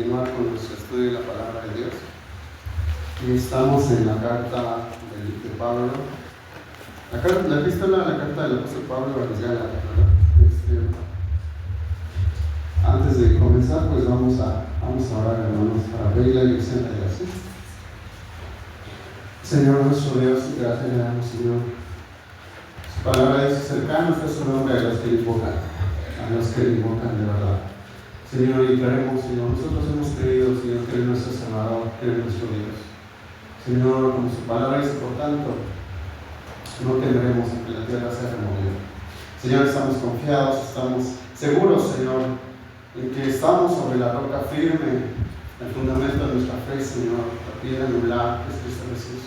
continuar con nuestro estudio de la palabra de Dios. Y estamos en la carta de Pablo, la carta del apóstol Pablo a los Gálatas, ¿verdad? Antes de comenzar, pues vamos a orar, hermanos, para pedir la dirección de Dios. Señor nuestro Dios, gracias le damos, Señor. Su palabra dice: cercano está su nombre a los que le invocan de verdad. Señor, y creemos, Señor, nosotros hemos creído, Señor, que eres nuestro Salvador, que eres nuestro Dios. Señor, como su palabra dice, por tanto, no temeremos en que la tierra sea removida. Señor, estamos confiados, estamos seguros, Señor, en que estamos sobre la roca firme, el fundamento de nuestra fe, Señor, la piedra angular, que es Cristo Jesús.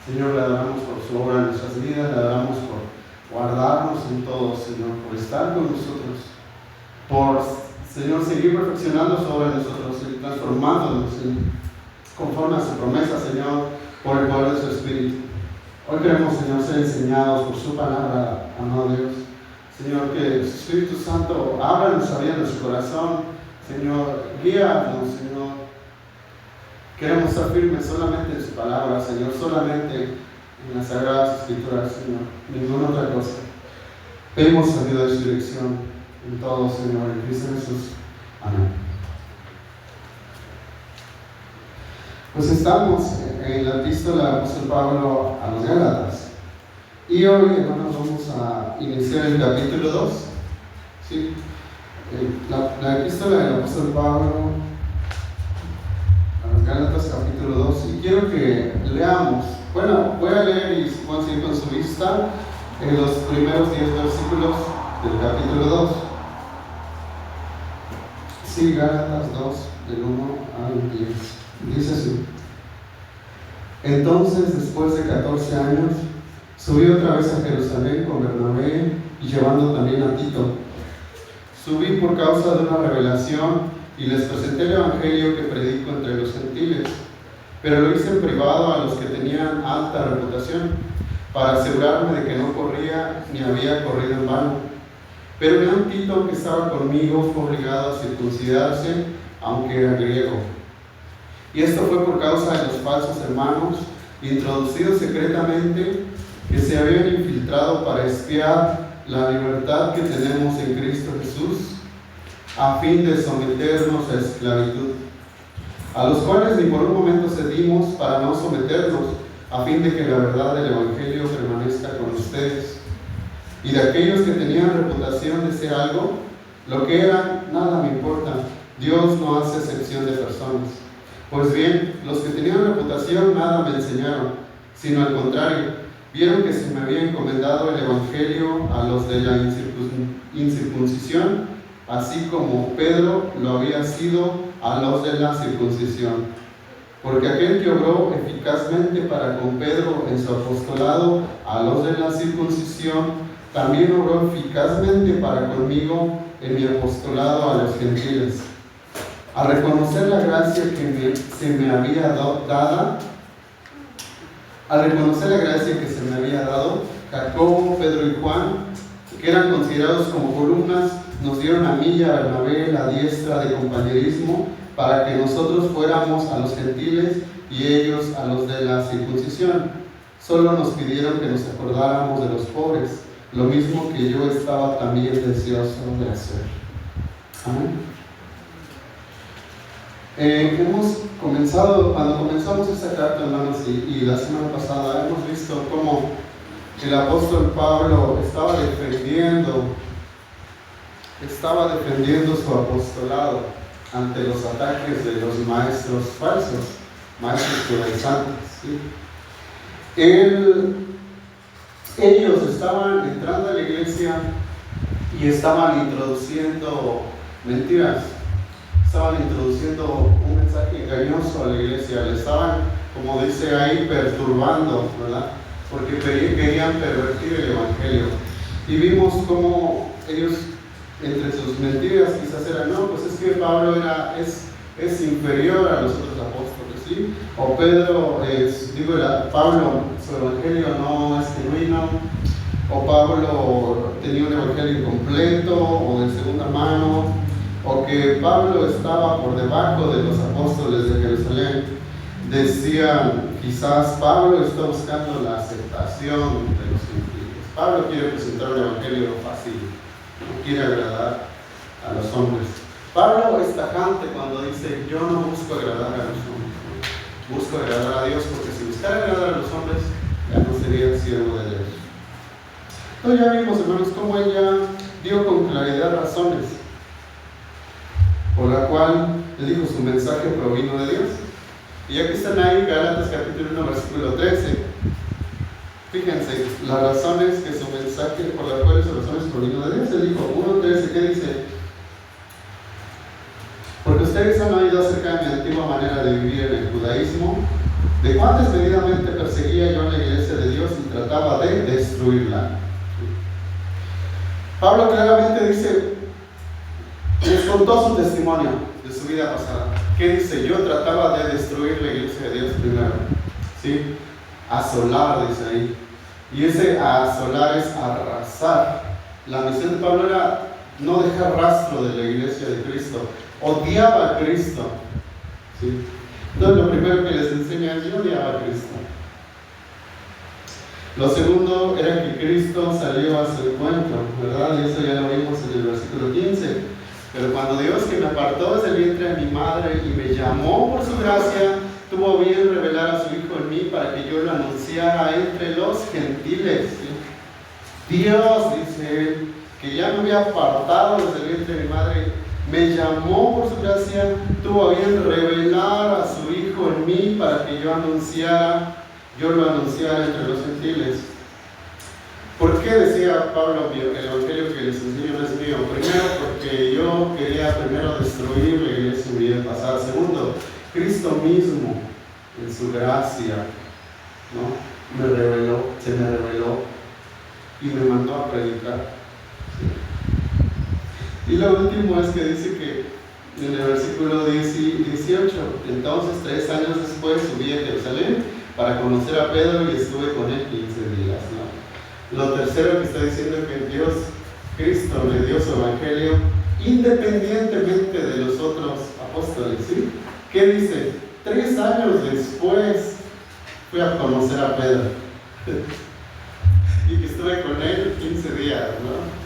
Señor, le adoramos por su obra en nuestras vidas, le adoramos por guardarnos en todo, Señor, por estar con nosotros, por, Señor, seguir perfeccionando su obra en nosotros y transformándonos conforme a su promesa, Señor, por el poder de su Espíritu. Hoy queremos, Señor, ser enseñados por su palabra, amado Dios. Señor, que su Espíritu Santo abra nuestra vida, nuestro corazón. Señor, guíanos, Señor. Queremos estar firmes solamente en su palabra, Señor, solamente en las Sagradas Escrituras, Señor, ninguna otra cosa. Pedimos ayuda de su dirección en todo, Señor, en Cristo Jesús. Amén. Pues estamos en la epístola del apóstol Pablo a los Gálatas. Y hoy, hermanos, vamos a iniciar el capítulo 2. ¿Sí? La epístola del apóstol Pablo a los Gálatas, capítulo 2. Y quiero que leamos. Bueno, voy a leer y pueden seguir con su vista en los primeros 10 versículos del capítulo 2. Sí, Gálatas 2, del 1 al 10. Dice así: entonces, después de 14 años, subí otra vez a Jerusalén con Bernabé y llevando también a Tito. Subí por causa de una revelación y les presenté el evangelio que predico entre los gentiles, pero lo hice en privado a los que tenían alta reputación, para asegurarme de que no corría ni había corrido en vano. Pero León Tito, que estaba conmigo, fue obligado a circuncidarse, aunque era griego. Y esto fue por causa de los falsos hermanos, introducidos secretamente, que se habían infiltrado para espiar la libertad que tenemos en Cristo Jesús, a fin de someternos a esclavitud, a los cuales ni por un momento cedimos para no someternos, a fin de que la verdad del Evangelio permanezca con ustedes. Y de aquellos que tenían reputación de ser algo, lo que eran, nada me importa. Dios no hace excepción de personas. Pues bien, los que tenían reputación nada me enseñaron, sino al contrario, vieron que se me había encomendado el Evangelio a los de la incircuncisión, así como Pedro lo había sido a los de la circuncisión. Porque aquel que obró eficazmente para con Pedro en su apostolado a los de la circuncisión, también obró eficazmente para conmigo en mi apostolado a los gentiles. Al reconocer la gracia que se me había dado, Jacobo, Pedro y Juan, que eran considerados como columnas, nos dieron a mí y a Bernabé la diestra de compañerismo, para que nosotros fuéramos a los gentiles y ellos a los de la circuncisión. Solo nos pidieron que nos acordáramos de los pobres, lo mismo que yo estaba también deseoso de hacer. Amén. Cuando comenzamos esta carta, hermanos, y la semana pasada, hemos visto cómo el apóstol Pablo estaba defendiendo su apostolado ante los ataques de los maestros falsos, maestros judaizantes. ¿Sí? Ellos estaban entrando a la iglesia y estaban introduciendo mentiras, estaban introduciendo un mensaje engañoso a la iglesia, le estaban, como dice ahí, perturbando, ¿verdad? Porque querían pervertir el evangelio. Y vimos cómo ellos, entre sus mentiras, quizás eran: no, pues es que Pablo es inferior a los otros apóstoles, ¿sí? O Pablo, su evangelio no es genuino, o Pablo tenía un evangelio incompleto o de segunda mano, o que Pablo estaba por debajo de los apóstoles de Jerusalén. Decían, quizás Pablo está buscando la aceptación de los gentiles. Pablo quiere presentar un evangelio fácil, no quiere agradar a los hombres. Pablo es tajante cuando dice, yo no busco agradar a los hombres, busco agradar a Dios, porque si buscara agradar a los hombres, ya no sería siervo de Dios. Entonces ya vimos, hermanos, cómo ella dio con claridad razones por la cual él dijo su mensaje provino de Dios. Y aquí están ahí, Gálatas capítulo 1, versículo 13. Fíjense, las razones que su mensaje, por las cuales sus razones provino de Dios. Él dijo, 1:13, ¿qué dice? Porque ustedes han oído acerca de mi antigua manera de vivir en el judaísmo, de cuán desmedidamente perseguía yo a la iglesia de Dios y trataba de destruirla. Pablo claramente dice, les contó su testimonio de su vida pasada. ¿Qué dice? Yo trataba de destruir la iglesia de Dios primero. ¿Sí? Asolar, dice ahí. Y ese asolar es arrasar. La misión de Pablo era no dejar rastro de la iglesia de Cristo. Odiaba a Cristo. ¿Sí? Entonces lo primero que les enseña es, yo odiaba a Cristo. Lo segundo era que Cristo salió a su encuentro, ¿verdad? Y eso ya lo vimos en el versículo 15. Pero cuando Dios, que me apartó desde el vientre de mi madre y me llamó por su gracia, tuvo bien revelar a su Hijo en mí para que yo lo anunciara entre los gentiles. ¿Sí? Dios, dice él, que ya me había apartado desde el vientre de mi madre, me llamó por su gracia, tuvo bien revelar a su Hijo en mí para que yo lo anunciara entre los gentiles. ¿Por qué decía Pablo, el evangelio que les enseño no es mío? Primero, porque yo quería primero destruir la iglesia en mi vida pasada. Segundo, Cristo mismo, en su gracia, ¿no? se me reveló y me mandó a predicar. ¿Sí? Y lo último es que dice que en el versículo 18, entonces 3 años después subí a Jerusalén para conocer a Pedro y estuve con él 15 días, ¿no? Lo tercero que está diciendo es que Dios, Cristo, le dio su evangelio independientemente de los otros apóstoles, ¿sí? ¿Qué dice? 3 años después fui a conocer a Pedro y que estuve con él 15 días, ¿no?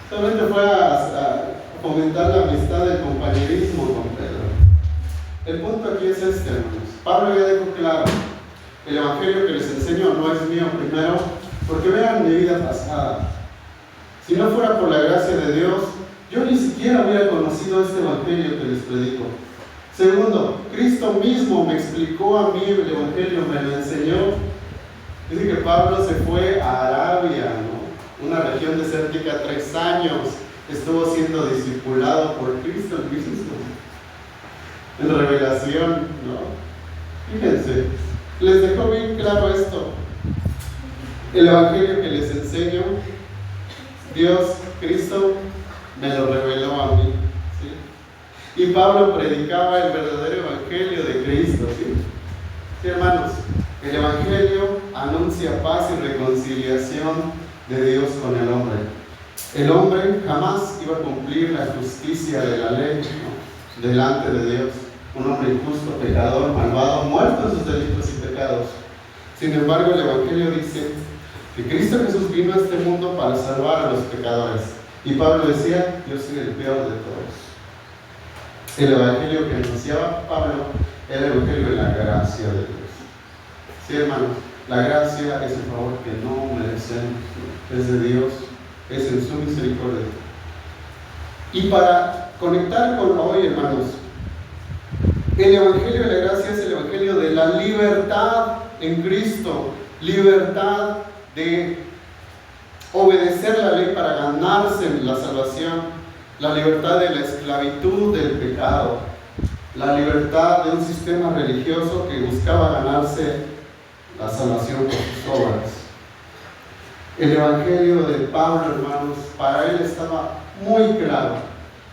Solamente fue a fomentar la amistad, el compañerismo con Pedro. El punto aquí es este, hermanos. Pablo ya dejó claro, el evangelio que les enseño no es mío primero, porque vean mi vida pasada. Si no fuera por la gracia de Dios, yo ni siquiera hubiera conocido este evangelio que les predico. Segundo, Cristo mismo me explicó a mí el evangelio, me lo enseñó. Dice que Pablo se fue a Arabia, ¿no? Una región desértica, 3 años. Estuvo siendo discipulado por Cristo mismo. En revelación, ¿no? Fíjense, les dejó bien claro esto. El evangelio que les enseño, Dios, Cristo, me lo reveló a mí. ¿Sí? Y Pablo predicaba el verdadero evangelio de Cristo. ¿Sí? ¿Sí, hermanos? El evangelio anuncia paz y reconciliación de Dios con el hombre. El hombre jamás iba a cumplir la justicia de la ley, ¿no? Delante de Dios. Un hombre injusto, pecador, malvado, muerto en sus delitos y pecados. Sin embargo, el evangelio dice que Cristo Jesús vino a este mundo para salvar a los pecadores. Y Pablo decía, yo soy el peor de todos. El evangelio que anunciaba Pablo era el evangelio de la gracia de Dios. Sí, hermanos, la gracia es el favor que no merecemos, es de Dios, es en su misericordia. Y para conectar con hoy, hermanos, el evangelio de la gracia es el evangelio de la libertad en Cristo, libertad de obedecer la ley para ganarse la salvación, la libertad de la esclavitud del pecado, la libertad de un sistema religioso que buscaba ganarse la salvación por sus obras. El evangelio de Pablo, hermanos, para él estaba muy claro,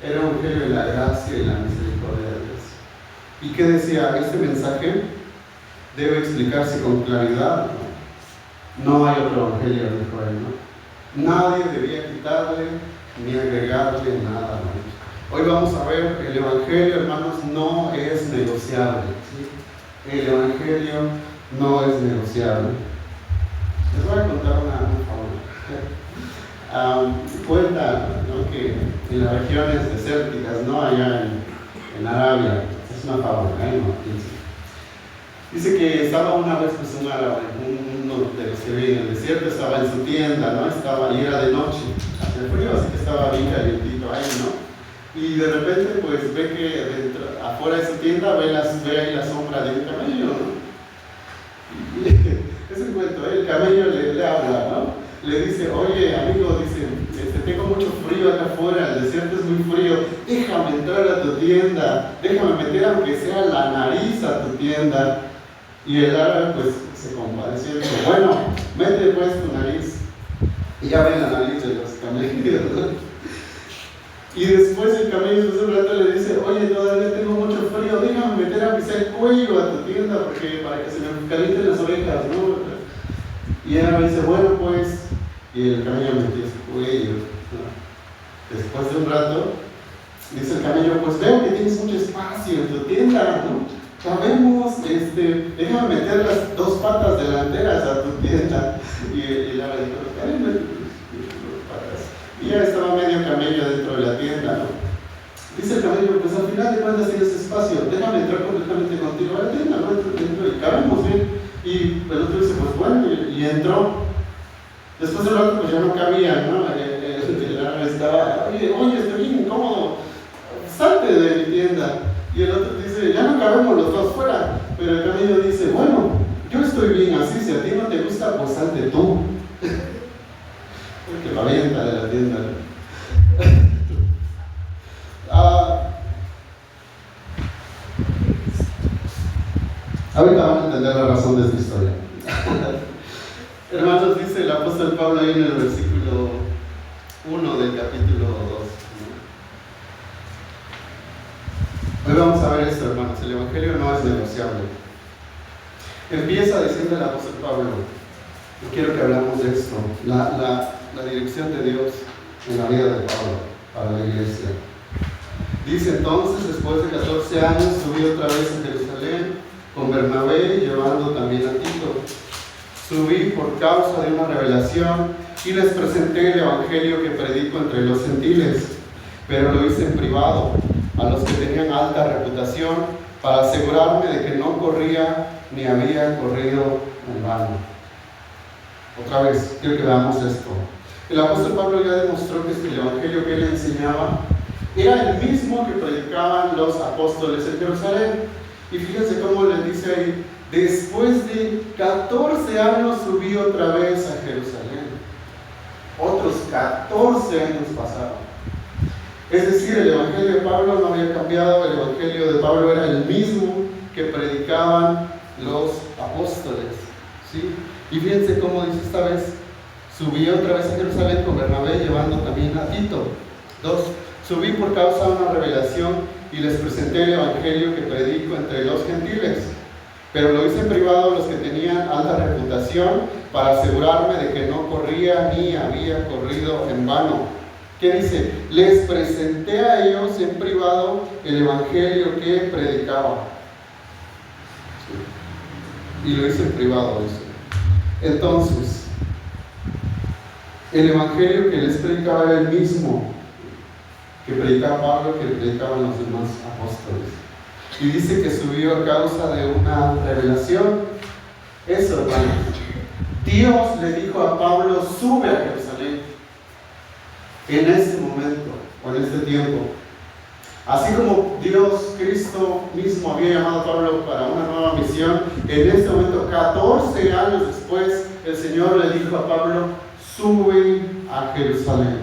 era un evangelio de la gracia y la misericordia de Dios. ¿Y qué decía? Este mensaje debe explicarse con claridad, no hay otro evangelio, dijo él, ¿no? Nadie debía quitarle ni agregarle nada, ¿no? Hoy vamos a ver, el Evangelio, hermanos, no es negociable. ¿Sí? El Evangelio no es negociable. Les voy a contar una fábula. Cuenta, ¿no?, que en las regiones desérticas, ¿no?, allá en Arabia, es una fábula, dice que estaba una vez pues, un árabe, uno de los que vive en el desierto, estaba en su tienda, ¿no?, y era de noche, hacía frío, así que estaba bien calientito ahí, ¿no? Y de repente pues ve que afuera de su tienda ve ahí la sombra de un camello, ¿no? Y es un cuento, el camello le habla, ¿no? Le dice, oye amigo, dice, tengo mucho frío acá afuera, el desierto es muy frío, déjame entrar a tu tienda, déjame meter aunque sea la nariz a tu tienda. Y el árabe pues se compadeció y dijo, bueno, mete pues tu nariz. Y ya ven la nariz de los camellos, ¿no? Y después el camello después de un rato le dice, oye, todavía tengo mucho frío, déjame meter aunque sea el cuello a tu tienda para que se me calienten las orejas, ¿no? Y ella me dice, bueno pues, y el camello metió su cuello, ¿no? Después de un rato, dice el camello, pues veo que tienes mucho espacio en tu tienda, ¿no? Sabemos, déjame meter las dos patas delanteras a tu tienda. Y ella le dijo, déjame meter las patas. Y ya estaba medio camello dentro de la tienda, ¿no? Dice el camello, pues al final de cuentas tienes espacio, déjame entrar completamente contigo a la tienda, ¿no? Dentro y cabemos bien. Y el otro dice, pues bueno, y entró. Después de un rato, pues ya no cabía, ¿no? El árabe estaba, oye, estoy bien incómodo, salte de mi tienda. Y el otro dice, ya no cabemos los dos fuera. Pero el camello dice, bueno, yo estoy bien así, si a ti no te gusta, pues salte tú. Porque lo avienta de la tienda. Ahorita van a entender la razón de esta historia. Hermanos, dice el apóstol Pablo ahí en el versículo 1 del capítulo 2. Hoy vamos a ver esto, hermanos. El Evangelio no es negociable. Empieza diciendo el apóstol Pablo, y quiero que hablamos de esto, la dirección de Dios en la vida de Pablo para la iglesia. Dice entonces, después de 14 años, subí otra vez a Jerusalén con Bernabé, llevando también a Tito. Subí por causa de una revelación y les presenté el Evangelio que predico entre los gentiles, pero lo hice en privado a los que tenían alta reputación, para asegurarme de que no corría ni había corrido en vano. Otra vez, quiero que veamos esto. El apóstol Pablo ya demostró que el Evangelio que él enseñaba era el mismo que predicaban los apóstoles en Jerusalén. Y fíjense cómo les dice ahí, después de 14 años subí otra vez a Jerusalén. Otros 14 años pasaron. Es decir, el Evangelio de Pablo no había cambiado, el Evangelio de Pablo era el mismo que predicaban los apóstoles, ¿sí? Y fíjense cómo dice esta vez, subí otra vez a Jerusalén con Bernabé, llevando también a Tito. 2. Subí por causa de una revelación y les presenté el Evangelio que predico entre los gentiles, pero lo hice en privado a los que tenían alta reputación, para asegurarme de que no corría ni había corrido en vano. ¿Qué dice? Les presenté a ellos en privado el Evangelio que predicaba. Sí. Y lo hice en privado, dice. Entonces, el Evangelio que les predicaba era el mismo que predicaba Pablo, que predicaban los demás apóstoles. Y dice que subió a causa de una revelación. Eso, hermanos. Dios le dijo a Pablo, sube a Jerusalén. En este momento, o en este tiempo. Así como Dios, Cristo mismo había llamado a Pablo para una nueva misión, en este momento, 14 años después, el Señor le dijo a Pablo, sube a Jerusalén.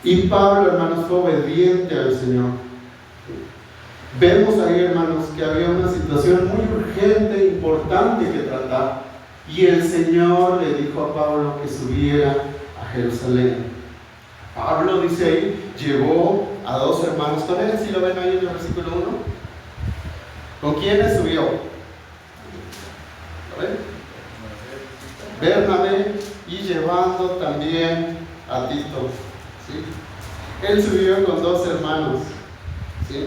Y Pablo, hermanos, fue obediente al Señor. Vemos ahí, hermanos, que había una situación muy urgente, importante que tratar. Y el Señor le dijo a Pablo que subiera a Jerusalén. Pablo, dice ahí, llevó a 2 hermanos con él, si lo ven ahí en el versículo 1. ¿Con quiénes subió? ¿Lo ven? Bernabé, y llevando también a Tito. ¿Sí? él subió con 2 hermanos, ¿sí?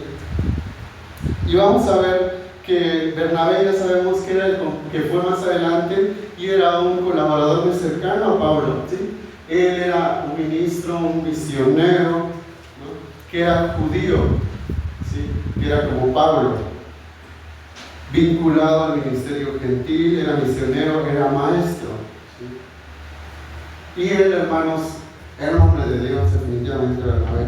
Y vamos a ver que Bernabé ya sabemos que fue más adelante y era un colaborador muy cercano a Pablo, ¿sí? Él era un ministro, un misionero, ¿no? Que era judío, ¿sí? Que era como Pablo, vinculado al ministerio gentil, era misionero, era maestro, ¿sí? Y él, hermanos, era un hombre de Dios, definitivamente Bernabé.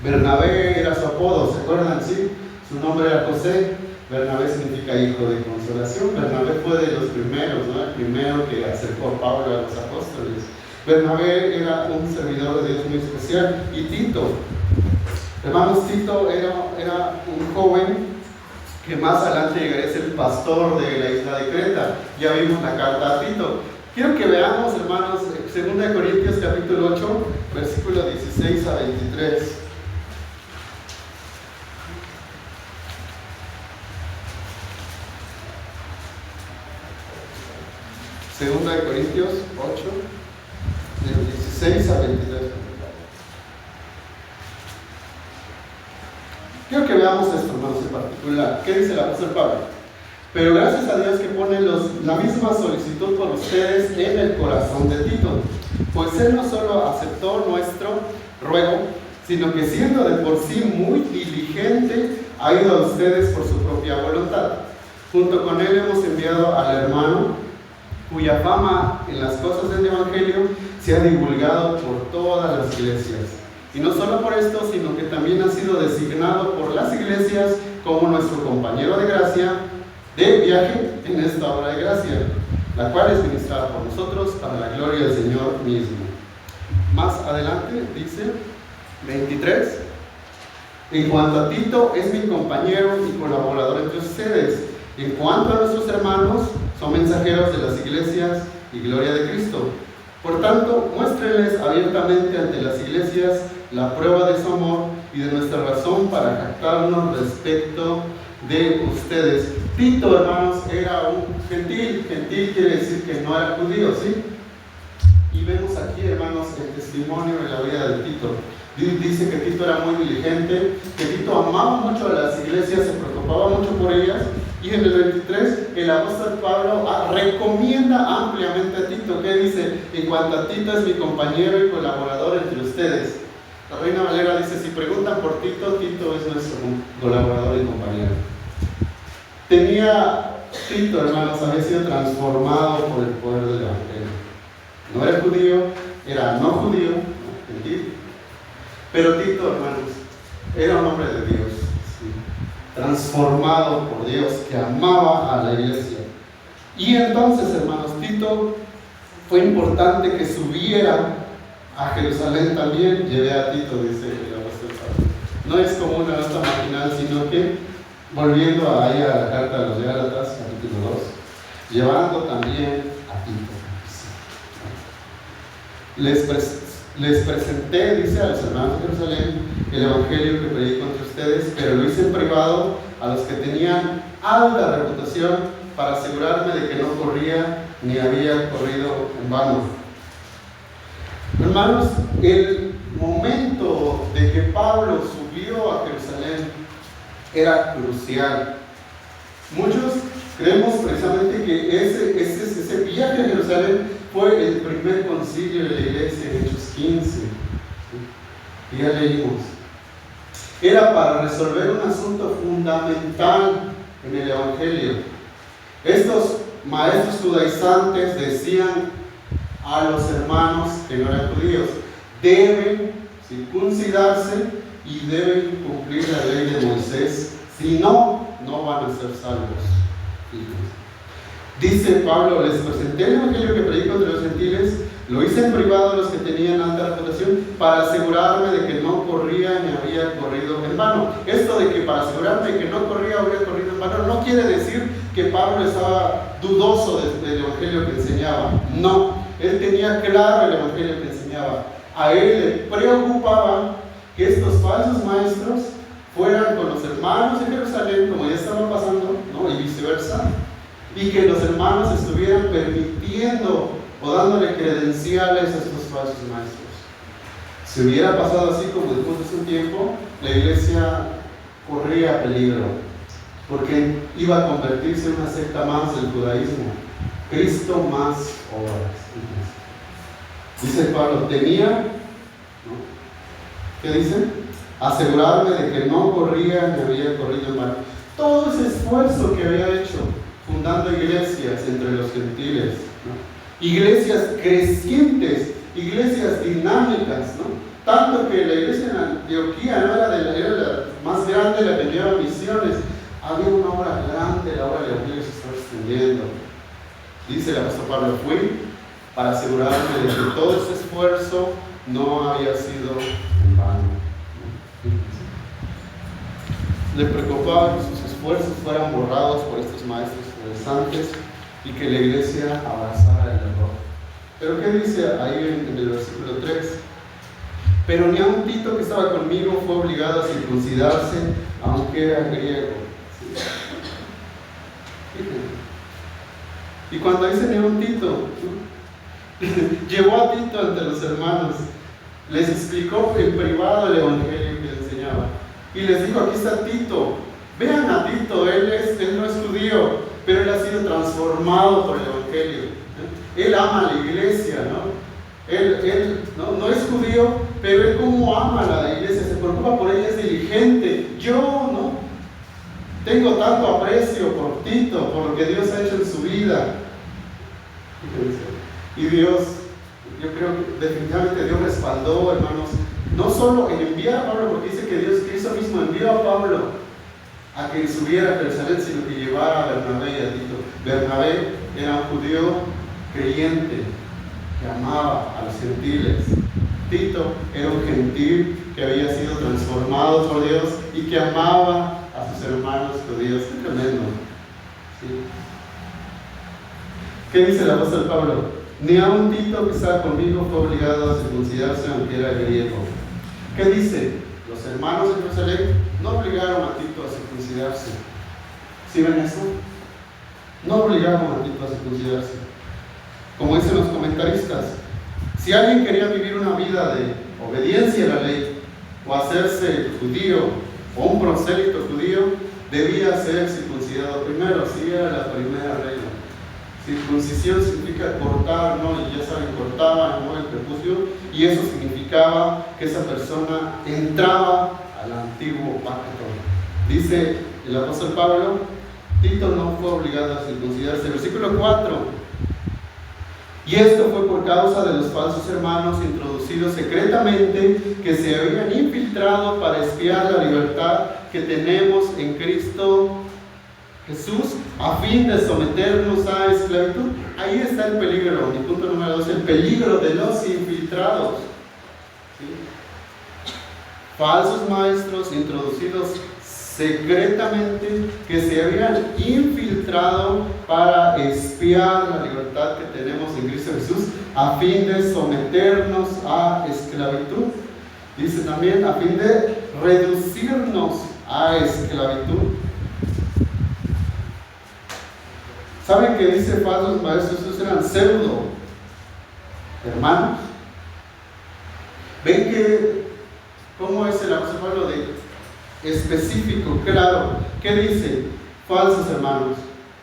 Bernabé era su apodo, ¿se acuerdan? ¿Sí? Su nombre era José. Bernabé significa hijo de consolación. Bernabé fue de los primeros, ¿no? El primero que acercó a Pablo a los apóstoles. Bernabé era un servidor de Dios muy especial. Y Tito, hermanos, Tito era un joven que más adelante llegaría a ser el pastor de la isla de Creta. Ya vimos la carta a Tito. Quiero que veamos, hermanos, 2 Corintios capítulo 8, versículo 16 a 23. 2 Corintios 8, del 16 a 23. Quiero que veamos esto, hermanos, en particular. ¿Qué dice el apóstol Pablo? Pero gracias a Dios que pone la misma solicitud por ustedes en el corazón de Tito, pues él no solo aceptó nuestro ruego, sino que siendo de por sí muy diligente, ha ido a ustedes por su propia voluntad. Junto con él hemos enviado al hermano, cuya fama en las cosas del Evangelio se ha divulgado por todas las iglesias. Y no solo por esto, sino que también ha sido designado por las iglesias como nuestro compañero de gracia, de viaje en esta obra de gracia, la cual es ministrada por nosotros para la gloria del Señor mismo. Más adelante dice, 23, en cuanto a Tito, es mi compañero y colaborador entre ustedes. En cuanto a nuestros hermanos, son mensajeros de las iglesias y gloria de Cristo. Por tanto, muéstrenles abiertamente ante las iglesias la prueba de su amor y de nuestra razón para jactarnos respecto de ustedes. Tito, hermanos, era un gentil. Gentil quiere decir que no era judío, ¿sí? Y vemos aquí, hermanos, el testimonio de la vida de Tito. Dice que Tito era muy diligente, que Tito amaba mucho a las iglesias, se preocupaba mucho por ellas. Y en el 23, el apóstol Pablo recomienda ampliamente a Tito. ¿Qué dice? En cuanto a Tito, es mi compañero y colaborador entre ustedes. La Reina Valera dice, si preguntan por Tito, Tito es nuestro colaborador y compañero. Tito, hermanos, había sido transformado por el poder del Evangelio. No era judío, era no judío, gentil. Pero Tito, hermanos, era un hombre de Dios, ¿sí? Transformado por Dios, que amaba a la iglesia. Y entonces, hermanos, Tito fue importante que subiera a Jerusalén también. Llevé a Tito, dice el apóstol Pablo. No es como una nota marginal, sino que, volviendo ahí a la carta de los Gálatas, capítulo 2, llevando también a Tito. Les presenté, dice, a los hermanos de Jerusalén el evangelio que predico entre ustedes, pero lo hice en privado a los que tenían alta reputación para asegurarme de que no corría ni había corrido en vano. Hermanos, el momento de que Pablo subió a Jerusalén era crucial. Muchos creemos precisamente que ese viaje a Jerusalén fue el primer concilio de la iglesia en Hechos 15. Y ya leímos. Era para resolver un asunto fundamental en el Evangelio. Estos maestros judaizantes decían a los hermanos que no eran judíos, deben circuncidarse y deben cumplir la ley de Moisés, si no, no van a ser salvos. Dice Pablo, les presenté el evangelio que predico entre los gentiles, lo hice en privado a los que tenían alta reputación para asegurarme de que no corría ni había corrido en vano. Esto de que para asegurarme de que no corría o había corrido en vano no quiere decir que Pablo estaba dudoso del evangelio que enseñaba. No, él tenía claro el evangelio que enseñaba. A él le preocupaba que estos falsos maestros fueran con los hermanos de Jerusalén, como ya estaba pasando, ¿no? Y viceversa, y que los hermanos estuvieran permitiendo o dándole credenciales a estos falsos maestros. Si hubiera pasado así como dijimos hace un tiempo, la iglesia corría peligro, porque iba a convertirse en una secta más del judaísmo. Cristo más obras. Dice Pablo, temía, ¿no? ¿Qué dice? Asegurarme de que no corría ni había corrido en vano. Todo ese esfuerzo que había hecho fundando iglesias entre los gentiles, ¿no? Iglesias crecientes, iglesias dinámicas, ¿no? Tanto que la iglesia en Antioquía no era la más grande, la que llevaba misiones. Había una obra grande, la obra del evangelio se estaba extendiendo. Dice el apóstol Pablo, fui para asegurarme de que todo ese esfuerzo no había sido en vano. Le preocupaba que sus esfuerzos fueran borrados por estos maestros interesantes y que la iglesia abrazara el error. Pero ¿qué dice ahí en el versículo 3? Pero ni aun Tito, que estaba conmigo, fue obligado a circuncidarse, aunque era griego. Y cuando dice ni aun Tito, llevó a Tito ante los hermanos, les explicó en privado el evangelio que le enseñaba. Y les dijo, aquí está Tito, vean a Tito, él no es judío, pero él ha sido transformado por el evangelio. Él ama a la iglesia, ¿no? Él no es judío, pero él como ama a la iglesia, se preocupa por ella, es diligente. Yo, ¿no? Tengo tanto aprecio por Tito, por lo que Dios ha hecho en su vida. Y Dios, yo creo que definitivamente Dios respaldó, hermanos, no solo en enviar a Pablo, porque dice que Cristo mismo envió a Pablo a que subiera a Jerusalén, sino que llevara a Bernabé y a Tito. Bernabé era un judío creyente que amaba a los gentiles. Tito era un gentil que había sido transformado por Dios y que amaba a sus hermanos judíos. ¡Qué tremendo! ¿Sí? ¿Qué dice el apóstol Pablo? Ni aun Tito, que estaba conmigo, fue obligado a circuncidarse, aunque era griego. ¿Qué dice? Los hermanos de Jerusalén no obligaron a Tito a circuncidarse. ¿Sí ven eso? No obligaron a Tito a circuncidarse. Como dicen los comentaristas, si alguien quería vivir una vida de obediencia a la ley, o hacerse judío, o un prosélito judío, debía ser circuncidado primero. Sí, era la primera regla. Circuncisión significa cortar, ¿no? Y ya saben, cortaban, ¿no?, el prepucio, y eso significaba que esa persona entraba al antiguo pacto. Dice el apóstol Pablo, Tito no fue obligado a circuncidarse. Versículo 4. Y esto fue por causa de los falsos hermanos introducidos secretamente, que se habían infiltrado para espiar la libertad que tenemos en Cristo Jesús, a fin de someternos a esclavitud. Ahí está el peligro, mi punto número 2, el peligro de los infiltrados. ¿Sí? Falsos maestros introducidos secretamente, que se habían infiltrado para espiar la libertad que tenemos en Cristo Jesús, a fin de someternos a esclavitud. Dice también, a fin de reducirnos a esclavitud. ¿Saben qué dice falsos maestros? Estos eran pseudo hermanos. ¿Ven que cómo es el apóstol Pablo de específico, claro? ¿Qué dice? Falsos hermanos,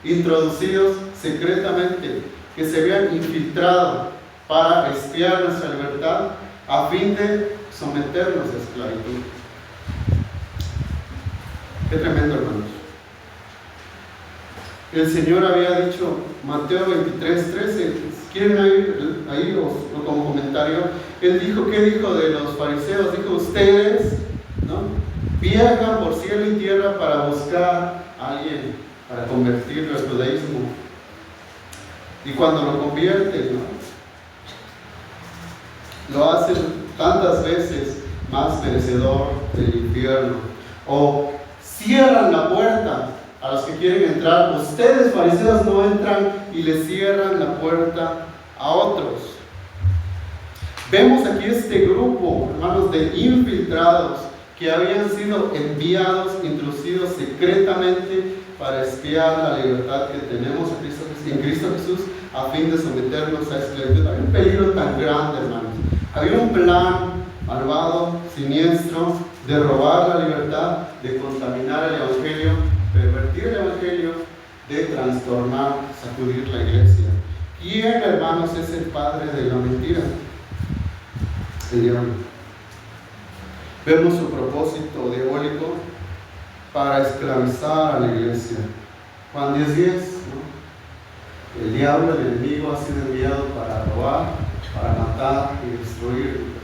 introducidos secretamente, que se habían infiltrado para espiar nuestra libertad, a fin de someternos a esclavitud. Qué tremendo, hermanos. El Señor había dicho, Mateo 23:13, si quieren ahí o como comentario, Él dijo, ¿qué dijo de los fariseos? Dijo, ustedes, ¿no?, viajan por cielo y tierra para buscar a alguien, para convertirlo al judaísmo. Y cuando lo convierten, ¿no?, lo hacen tantas veces más merecedor del infierno. O cierran la puerta a los que quieren entrar. Ustedes, fariseos, no entran y le cierran la puerta a otros. Vemos aquí este grupo, hermanos, de infiltrados que habían sido enviados, introducidos secretamente para espiar la libertad que tenemos en Cristo Jesús, a fin de someternos a esclavitud. Había un peligro tan grande, hermanos. Había un plan malvado, siniestro, de robar la libertad, de contaminar el Evangelio, pervertir el Evangelio, de trastornar, sacudir la iglesia. ¿Quién, hermanos, es el padre de la mentira? El diablo. Vemos su propósito diabólico para esclavizar a la iglesia. Juan 10:10, ¿no? El diablo, el enemigo, ha sido enviado para robar, para matar y destruir.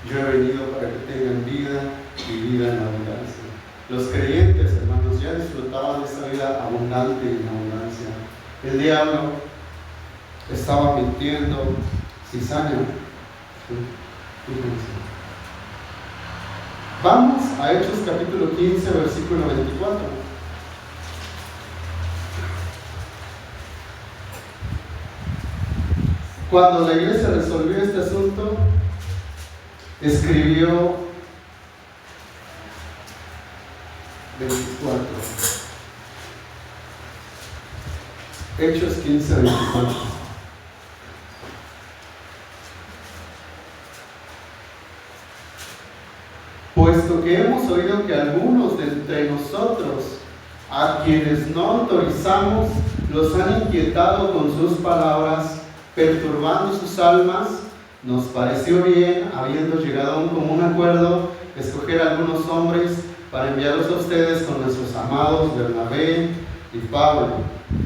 Yo he venido para que tengan vida y vida en abundancia. Los creyentes, hermanos, ya disfrutaban de esa vida abundante y en abundancia. El diablo estaba mintiendo cizaña. Vamos a Hechos capítulo 15, versículo 24. Cuando la iglesia resolvió este asunto, escribió 24. Hechos 15, 24. Puesto que hemos oído que algunos de entre nosotros, a quienes no autorizamos, los han inquietado con sus palabras, perturbando sus almas, nos pareció bien, habiendo llegado a un común acuerdo, escoger a algunos hombres para enviarlos a ustedes con nuestros amados Bernabé y Pablo.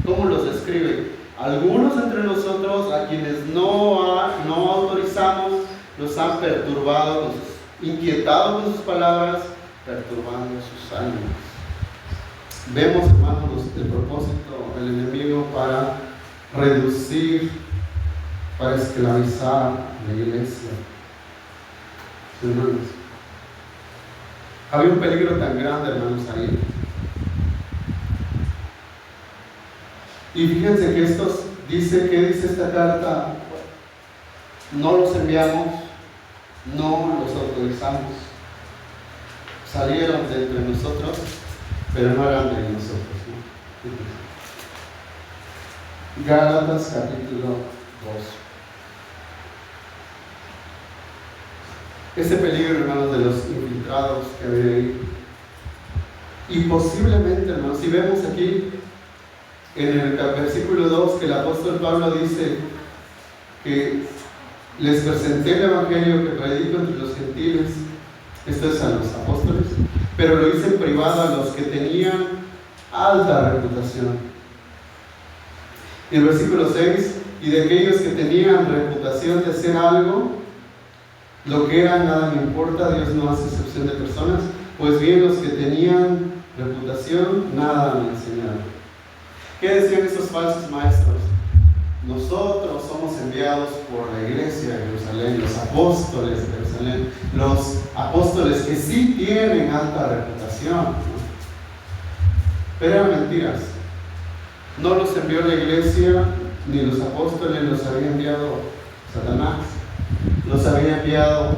¿Cómo los describe? Algunos entre nosotros, a quienes no autorizamos, los han perturbado, inquietado con sus palabras, perturbando sus almas. Vemos, hermanos, el propósito del enemigo para reducir, para esclavizar la iglesia. Hermanos, había un peligro tan grande, hermanos, ahí. Y fíjense que estos, ¿qué dice esta carta? No los enviamos, no los autorizamos. Salieron de entre nosotros, pero no eran de nosotros, ¿no? Gálatas capítulo 2. Ese peligro, hermanos, de los infiltrados que había ahí. Y posiblemente, hermanos, si vemos aquí en el versículo 2 que el apóstol Pablo dice que les presenté el evangelio que predico entre los gentiles, esto es a los apóstoles, pero lo hice en privado a los que tenían alta reputación. Y el versículo 6, y de aquellos que tenían reputación de hacer algo, lo que era nada me importa, Dios no hace excepción de personas, pues bien los que tenían reputación nada me enseñaron. ¿Qué decían esos falsos maestros? Nosotros somos enviados por la iglesia de Jerusalén, los apóstoles de Jerusalén, los apóstoles que sí tienen alta reputación, ¿no? Pero eran mentiras. No los envió la iglesia, ni los apóstoles, los había enviado Satanás. Los había enviado,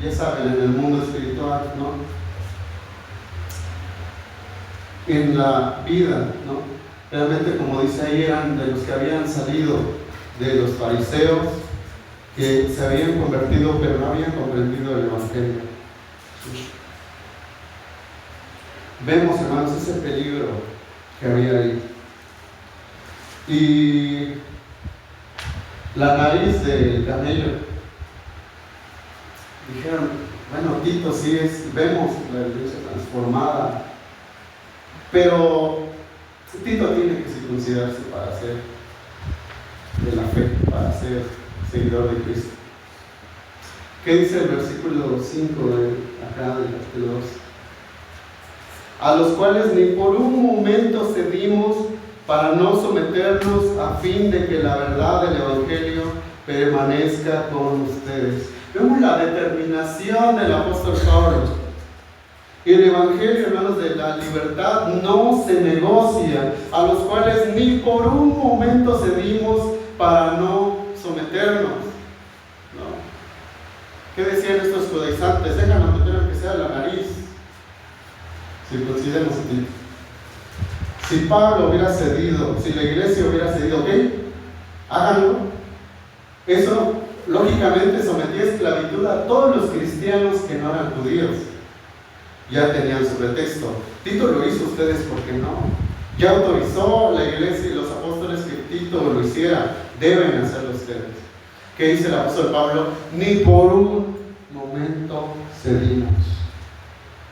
ya saben, en el mundo espiritual, ¿no? En la vida, ¿no? Realmente, como dice ahí, eran de los que habían salido de los fariseos, que se habían convertido, pero no habían comprendido el evangelio. Vemos, hermanos, ese peligro que había ahí. Y la nariz del camello. Dijeron, bueno, Tito sí vemos la iglesia transformada, pero Tito tiene que circuncidarse para ser de la fe, para ser seguidor de Cristo. ¿Qué dice el versículo 5 de acá del capítulo 2? A los cuales ni por un momento cedimos para no someternos, a fin de que la verdad del evangelio permanezca con ustedes. Vemos la determinación del apóstol Pablo. Y el evangelio, hermanos, de la libertad no se negocia, a los cuales ni por un momento cedimos para no someternos. ¿No? ¿Qué decían estos judaizantes? Déjanos meter aunque sea la nariz. Circuncidemos a ti. Si Pablo hubiera cedido, si la iglesia hubiera cedido, ¿ok? Háganlo. Eso lógicamente sometía a esclavitud a todos los cristianos que no eran judíos. Ya tenían su pretexto. Tito lo hizo, ustedes, ¿por qué no? Ya autorizó la iglesia y los apóstoles que Tito lo hiciera. Deben hacerlo ustedes. ¿Qué dice el apóstol Pablo? Ni por un momento cedimos.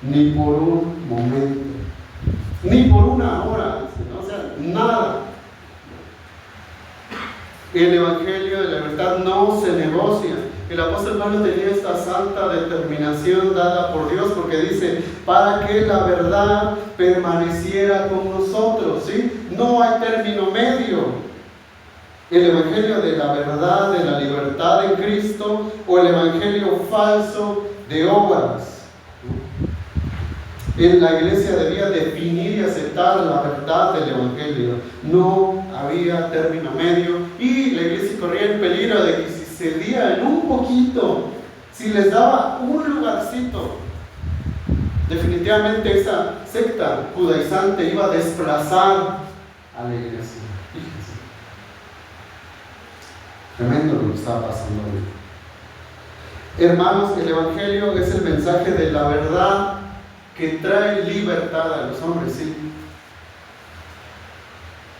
Ni por un momento. Ni por una hora. O sea, nada. El evangelio de la libertad no se negocia. El apóstol Pablo tenía esta santa determinación dada por Dios, porque dice, para que la verdad permaneciera con nosotros, ¿sí? No hay término medio. El evangelio de la verdad, de la libertad en Cristo, o el evangelio falso de obras. La iglesia debía definir y aceptar la verdad del evangelio. No había término medio, y la iglesia corría el peligro de que si cedía en un poquito, si les daba un lugarcito, definitivamente esa secta judaizante iba a desplazar a la iglesia. Fíjense, tremendo lo que estaba pasando hoy. Hermanos, el evangelio es el mensaje de la verdad que trae libertad a los hombres, ¿sí?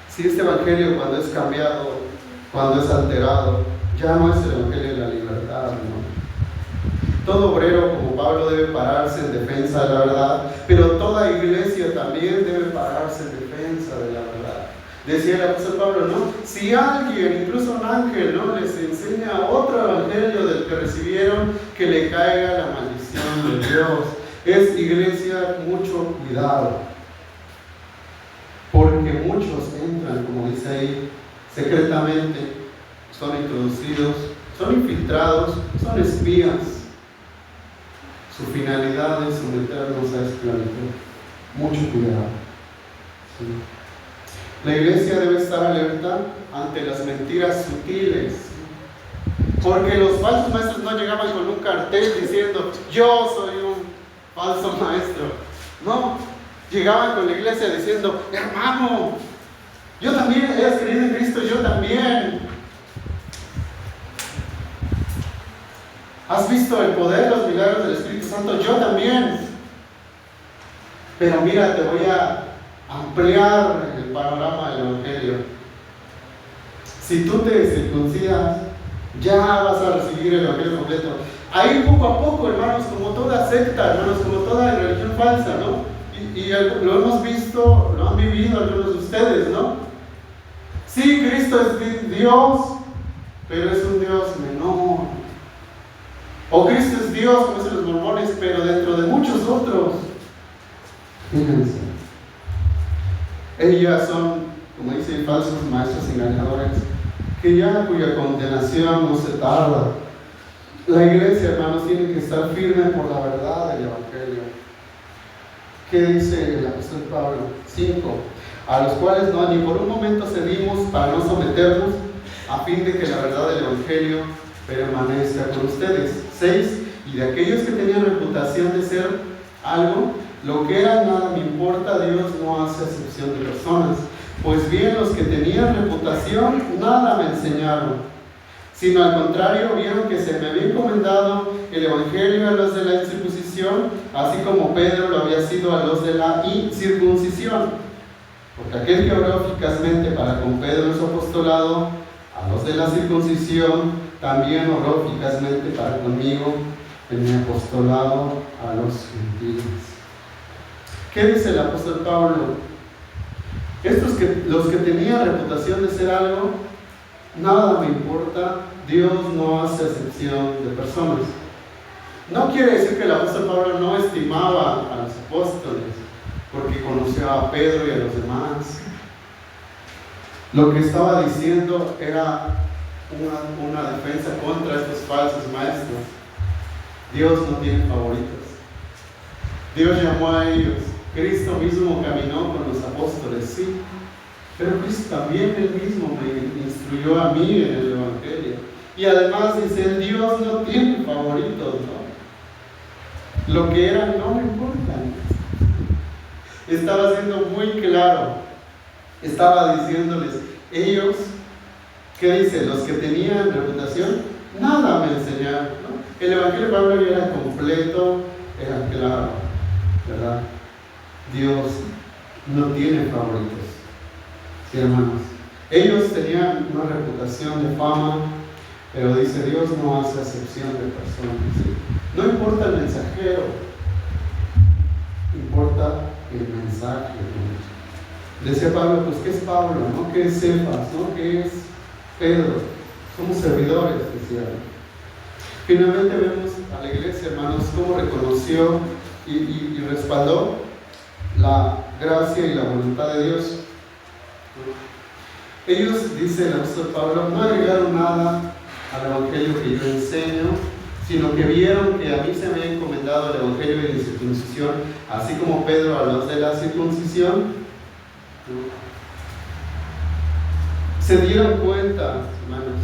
Si este evangelio, cuando es cambiado, cuando es alterado, ya no es el evangelio de la libertad, ¿no? Todo obrero como Pablo debe pararse en defensa de la verdad, pero toda iglesia también debe pararse en defensa de la verdad. Decía el apóstol Pablo, ¿no? Si alguien, incluso un ángel, ¿no?, les enseña otro evangelio del que recibieron, que le caiga la maldición de Dios. Es, iglesia, mucho cuidado, porque muchos entran, como dice ahí, secretamente, son introducidos, son infiltrados, son espías. Su finalidad es someternos a esclavitud. Mucho cuidado. ¿Sí? La iglesia debe estar alerta ante las mentiras sutiles, porque los falsos maestros no llegaban con un cartel diciendo, yo soy un falso maestro. No, llegaban con la iglesia diciendo, hermano, yo también he creído en Cristo, yo también. ¿Has visto el poder, los milagros del Espíritu Santo? Yo también. Pero mira, te voy a ampliar el panorama del evangelio. Si tú te circuncidas, ya vas a recibir el evangelio completo. Ahí poco a poco, hermanos, como toda secta, hermanos, como toda religión falsa, ¿no? Y lo hemos visto, lo han vivido algunos de ustedes, ¿no? Sí, Cristo es Dios, pero es un Dios menor. O Cristo es Dios, como dicen los mormones, pero dentro de muchos otros. Fíjense. Ellas son, como dicen, falsos maestros engañadores, cuya condenación no se tarda. La iglesia, hermanos, tiene que estar firme por la verdad del evangelio. ¿Qué dice el apóstol Pablo? 5. A los cuales no ni por un momento cedimos para no someternos, a fin de que la verdad del evangelio permanezca con ustedes. 6. Y de aquellos que tenían reputación de ser algo, lo que era nada me importa, Dios no hace acepción de personas. Pues bien, los que tenían reputación nada me enseñaron, sino al contrario, vieron que se me había encomendado el evangelio a los de la incircuncisión, así como Pedro lo había sido a los de la incircuncisión. Porque aquel que obró eficazmente para con Pedro en su apostolado, a los de la circuncisión, también obró eficazmente para conmigo en mi apostolado a los gentiles. ¿Qué dice el apóstol Pablo? Los que tenían reputación de ser algo, nada me importa, Dios no hace acepción de personas. No quiere decir que el apóstol Pablo no estimaba a los apóstoles, porque conoció a Pedro y a los demás. Lo que estaba diciendo era una defensa contra estos falsos maestros. Dios no tiene favoritos. Dios llamó a ellos. Cristo mismo caminó con los apóstoles, sí. Pero Cristo también él mismo me instruyó a mí en el evangelio. Y además dice, Dios no tiene favoritos, ¿no? Lo que eran no me importa. Estaba siendo muy claro. Estaba diciéndoles, ellos, ¿qué dice? Los que tenían reputación, nada me enseñaron, ¿no? El Evangelio de Pablo ya era completo, era claro, ¿verdad? Dios no tiene favoritos, ¿sí, hermanos? Ellos tenían una reputación de fama, pero dice Dios no hace acepción de personas, ¿sí? No importa el mensajero, importa el mensaje, ¿no? Decía Pablo, pues ¿qué es Pablo? ¿No? ¿Qué es Cefas? ¿No? ¿Qué es Pedro? Somos servidores, decía. Finalmente vemos a la iglesia, hermanos, cómo reconoció y respaldó la gracia y la voluntad de Dios. Ellos, dice el apóstol Pablo, no agregaron nada al evangelio que yo enseño, sino que vieron que a mí se me había encomendado el evangelio de la circuncisión, así como Pedro a los de la circuncisión. Se dieron cuenta, hermanos,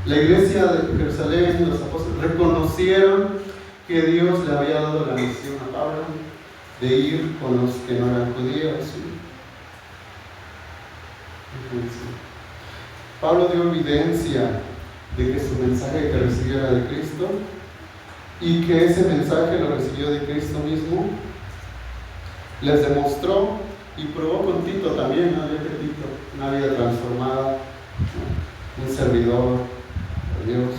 la iglesia de Jerusalén, los apóstoles, reconocieron que Dios le había dado la misión a Pablo de ir con los que no eran judíos. Pablo dio evidencia de que su mensaje que recibió era de Cristo y que ese mensaje lo recibió de Cristo mismo. Les demostró y probó con Tito también, ¿no? Tito, una vida transformada, ¿no? Un servidor de Dios,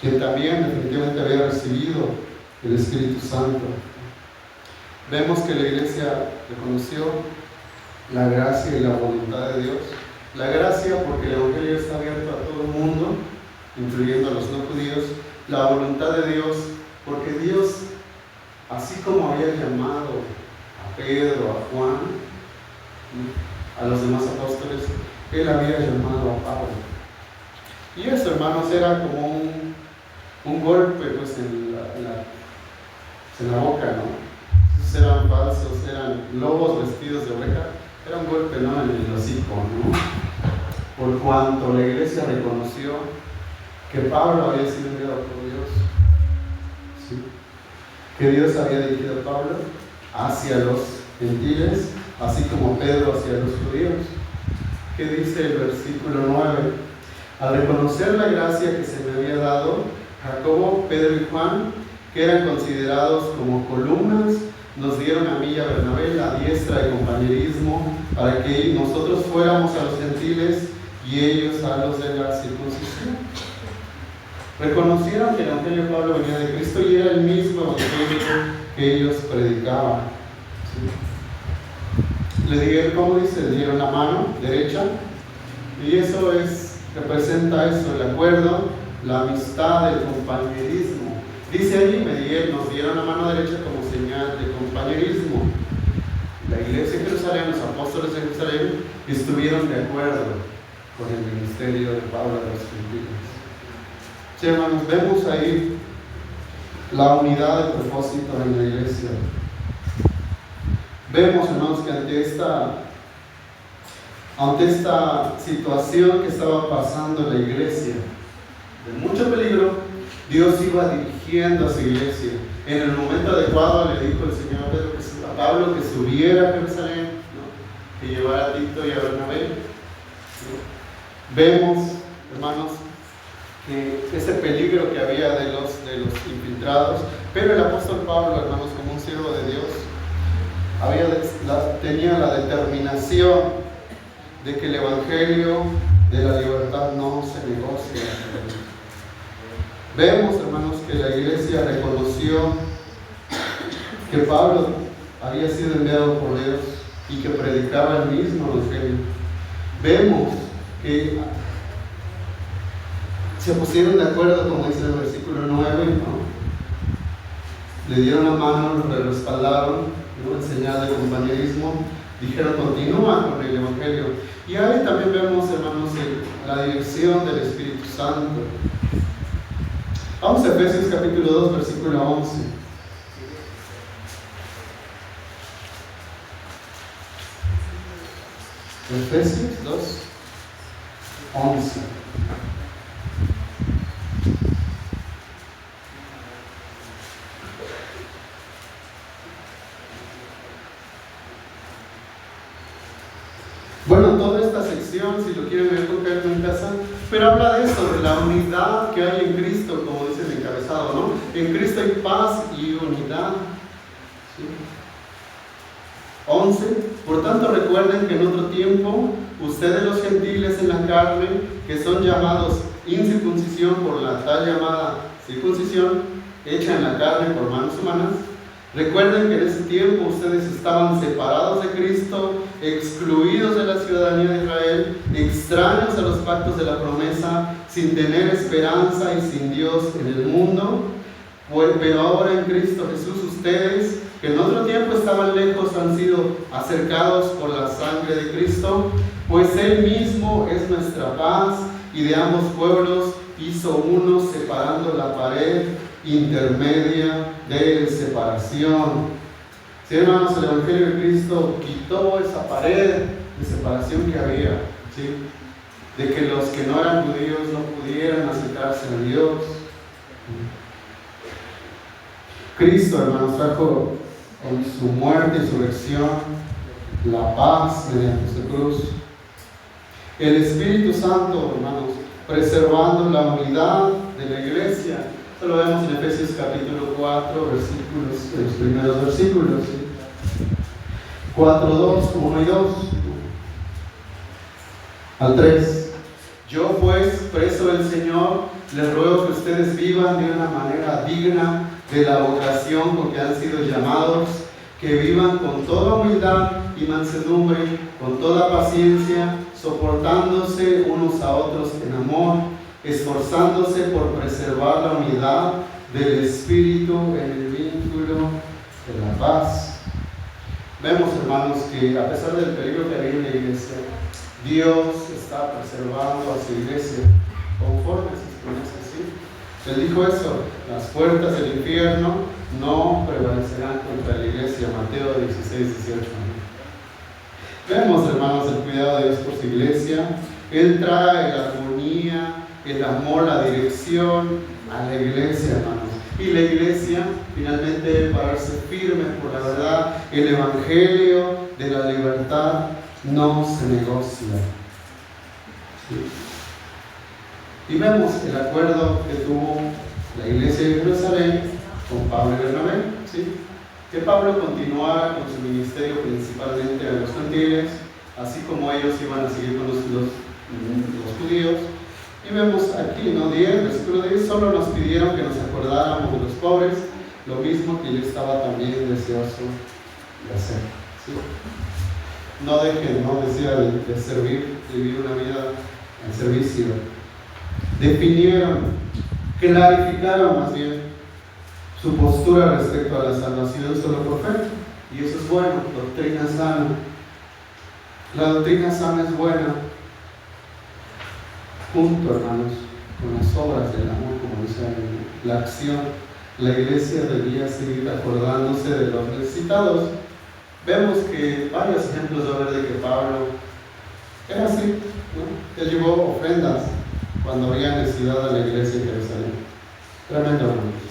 quien también definitivamente había recibido el Espíritu Santo. Vemos que la iglesia reconoció la gracia y la voluntad de Dios. La gracia porque el evangelio está abierto a todo el mundo, incluyendo a los no judíos. La voluntad de Dios porque Dios, así como había llamado a Pedro, a Juan, a los demás apóstoles, Él había llamado a Pablo. Y eso, hermanos, era como un golpe pues, en la boca, ¿no? Esos eran falsos, eran lobos vestidos de oveja. Era un golpe, ¿no?, en el hocico, ¿no? Por cuanto la iglesia reconoció que Pablo había sido enviado por Dios, ¿sí? Que Dios había dirigido a Pablo hacia los gentiles, así como Pedro hacia los judíos. ¿Qué dice el versículo 9? Al reconocer la gracia que se me había dado, Jacobo, Pedro y Juan, que eran considerados como columnas, nos dieron a mí y a Bernabé la diestra de compañerismo para que nosotros fuéramos a los gentiles y ellos a los de la circuncisión. Reconocieron que el evangelio de Pablo venía de Cristo y era el mismo evangelio que ellos predicaban. ¿Sí? Le dieron, ¿cómo dice? Le dieron la mano derecha, y eso representa eso, el acuerdo, la amistad, el compañerismo. Dice allí, nos dieron la mano derecha como señal de compañerismo. La iglesia de Jerusalén, los apóstoles de Jerusalén, estuvieron de acuerdo con el ministerio de Pablo a los gentiles. Sí, hermanos, vemos ahí la unidad de propósito en la iglesia. Vemos, hermanos, que ante esta situación que estaba pasando en la iglesia, de mucho peligro, Dios iba dirigiendo a su iglesia. En el momento adecuado le dijo el Señor a Pablo que subiera a Jerusalén, ¿no?, que llevara a Tito y a Bernabé, ¿no? Vemos, hermanos, que ese peligro que había de los infiltrados, pero el apóstol Pablo, hermanos, como un siervo de Dios, tenía la determinación de que el evangelio de la libertad no se negocia. Vemos, hermanos, que la iglesia reconoció que Pablo había sido enviado por Dios y que predicaba el mismo evangelio. Vemos que se pusieron de acuerdo, como dice el versículo 9, ¿no? Le dieron la mano, le respaldaron, ¿no?, en señal de compañerismo. Dijeron, continúa con el evangelio. Y ahí también vemos, hermanos, la dirección del Espíritu Santo. Vamos a Efesios capítulo 2, versículo 11. Efesios 2, 11. Bueno, toda esta sección, si lo quieren ver con calma en casa, pero habla de eso, de la unidad que hay en Cristo, como dice el encabezado, ¿no? En Cristo hay paz y unidad. ¿Sí? 11. Por tanto, recuerden que en otro tiempo, ustedes los gentiles en la carne, que son llamados incircuncisión por la tal llamada circuncisión, hecha en la carne por manos humanas, recuerden que en ese tiempo ustedes estaban separados de Cristo, excluidos de la ciudadanía de Israel, extraños a los pactos de la promesa, sin tener esperanza y sin Dios en el mundo. Pero ahora en Cristo Jesús ustedes, que en otro tiempo estaban lejos, han sido acercados por la sangre de Cristo, pues Él mismo es nuestra paz, y de ambos pueblos hizo uno, separando la pared intermedia de separación. Sí, hermanos, el Evangelio de Cristo quitó esa pared de separación que había, ¿sí? De que los que no eran judíos no pudieran acercarse a Dios. Cristo, hermanos, trajo con su muerte y resurrección la paz mediante su cruz. El Espíritu Santo, hermanos, preservando la unidad de la iglesia. Esto lo vemos en Efesios capítulo 4, versículos, los primeros versículos. ¿Sí? 4, 2, 1 y 2. Al 3. Yo pues, preso del Señor, les ruego que ustedes vivan de una manera digna de la vocación con que han sido llamados, que vivan con toda humildad y mansedumbre, con toda paciencia, soportándose unos a otros en amor, esforzándose por preservar la unidad del Espíritu en el vínculo de la paz. Vemos, hermanos, que a pesar del peligro que había en la iglesia, Dios está preservando a su iglesia conforme a sus promesas. ¿Sí? Él dijo eso: las puertas del infierno no prevalecerán contra la iglesia. Mateo 16, 18. Vemos, hermanos, el cuidado de Dios por su iglesia. Él trae la armonía, el amor, la dirección a la iglesia, hermanos. Y la iglesia finalmente debe pararse firme por la verdad. El evangelio de la libertad no se negocia. ¿Sí? Y vemos el acuerdo que tuvo la iglesia de Jerusalén con Pablo y Bernabé, ¿sí? Que Pablo continuara con su ministerio principalmente a los gentiles, así como ellos iban a seguir con los judíos. Y vemos aquí, ¿no? 10, versículo 10, solo nos pidieron que nos acordáramos de los pobres, lo mismo que yo estaba también deseoso de hacer. ¿Sí? No dejen, ¿no? Decía de servir, de vivir una vida en servicio. Definieron, clarificaron más bien su postura respecto a la salvación solo por fe. Y eso es bueno, doctrina sana. La doctrina sana es buena, junto, hermanos, con las obras del amor, como dice la acción. La iglesia debía seguir acordándose de los necesitados. Vemos que varios ejemplos de ver de que Pablo era así, ¿no? Él llevó ofrendas cuando había necesidad de la iglesia de Jerusalén. Tremendo, hermanos.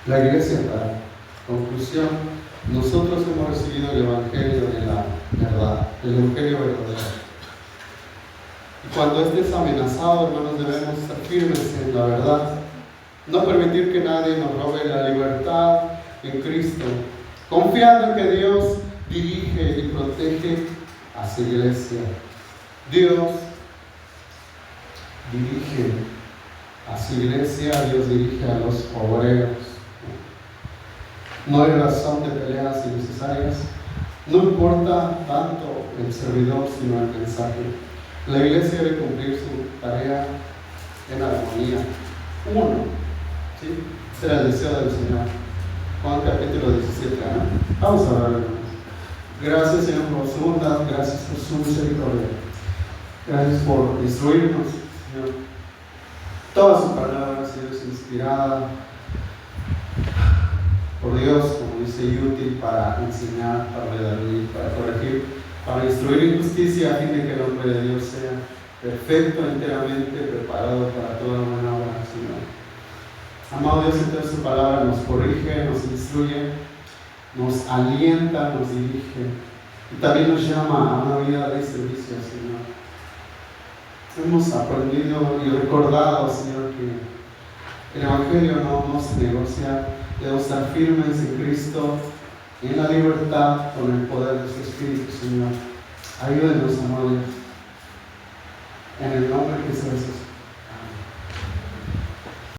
La iglesia, para conclusión, nosotros hemos recibido el evangelio de la verdad, el evangelio verdadero. Y cuando este es amenazado, hermanos, debemos estar firmes en la verdad. No permitir que nadie nos robe la libertad en Cristo, confiando en que Dios dirige y protege a su iglesia. Dios dirige a su iglesia, Dios dirige a los obreros. No hay razón de peleas innecesarias. No importa tanto el servidor, sino el mensaje. La iglesia debe cumplir su tarea en armonía. Uno, ¿sí? Será el deseo del Señor. Juan capítulo 17. Vamos a orar, hermanos. Gracias, Señor, por su bondad. Gracias por su misericordia. Gracias por instruirnos, Señor. Toda su palabra, Señor, es inspirada por Dios, como dice, y útil para enseñar, para redarguir, para corregir, para instruir en justicia, a fin de que el hombre de Dios sea perfecto, enteramente preparado para toda buena obra, Señor. Amado Dios, entonces su palabra nos corrige, nos instruye, nos alienta, nos dirige y también nos llama a una vida de servicio, Señor. Hemos aprendido y recordado, Señor, que el Evangelio no se negocia. Debemos estar firmes en Cristo y en la libertad con el poder de su Espíritu, Señor. Ayúdenos, amor Dios. En el nombre de Jesús.